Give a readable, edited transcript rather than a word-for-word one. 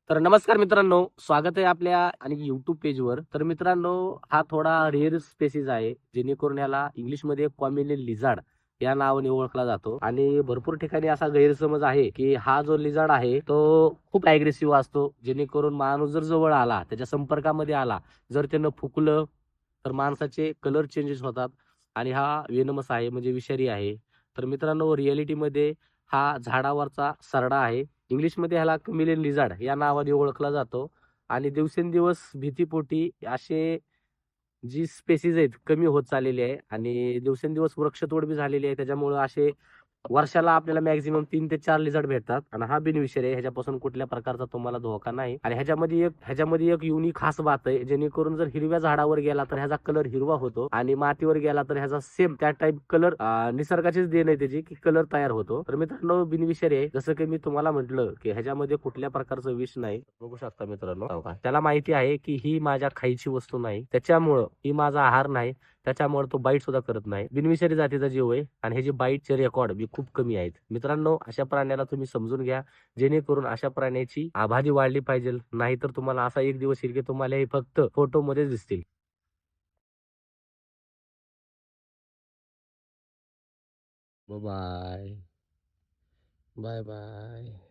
तर नमस्कार मित्रांनो, स्वागत आहे आपल्या आणि YouTube पेजवर. तर मित्रांनो, हा थोडा रेअर स्पेसिस आहे, जेणेकरून याला इंग्लिशमध्ये कॉम्युनियन लिझार्ड या नावाने ओळखला जातो आणि भरपूर ठिकाणी असा गैरसमज आहे, की हा जो लिझार्ड आहे, तो खूप अग्रेसिव्ह असतो. जेणेकरून माणूस जर जवळ आला, त्याच्या संपर्कामध्ये आला, जर त्यानं फुकलं, तर माणसाचे कलर चेंजेस होतात आणि हा वेनमस आहे, म्हणजे विषारी आहे. तर मित्रांनो, रिॲलिटीमध्ये हा झाडावरचा सरडा आहे. इंग्लिशमध्ये ह्याला कमिलियन लिझार्ड या नावाने ओळखला जातो आणि दिवसेंदिवस भीतीपोटी असे जी स्पेसीज आहेत कमी होत चाललेली आहे आणि दिवसेंदिवस वृक्षतोड बी झालेली आहे. त्याच्यामुळं असे वर्षाला आपल्याला मॅक्सिमम 3 ते 4 लिझार्ड भेटतात आणि हा बिनविषारी आहे. ह्याच्यापासून कुठल्या प्रकारचा तुम्हाला धोका नाही आणि ह्याच्यामध्ये एक युनिक खास बात आहे, जेणेकरून जर हिरव्या झाडावर गेला तर ह्याचा कलर हिरवा होतो आणि मातीवर गेला तर ह्याचा सेम त्या टाईप कलर निसर्गाचीच देण आहे त्याची, की कलर तयार होतो. तर मित्रांनो, बिनविषारी आहे. जसं की मी तुम्हाला म्हटलं, की ह्याच्यामध्ये कुठल्या प्रकारचं विष नाही. बघू शकता मित्रांनो, हो का? त्याला माहिती आहे, की ही माझ्या खायची वस्तू नाही. त्याच्यामुळं ही माझा आहार नाही. त्याच्यामुळे तो बाईट सुद्धा करत नाही. बिनविषारी जातीचा जीव आहे आणि ह्याचे बाईटचे रेकॉर्ड बी खूप कमी आहेत. मित्रांनो, अशा प्राण्याला तुम्ही समजून घ्या, जेणेकरून अशा प्राण्याची आबादी वाढली पाहिजे. नाहीतर तुम्हाला असा एक दिवस येईल, की तुम्हाला हे फक्त फोटोमध्येच दिसतील. Bye bye. Bye bye.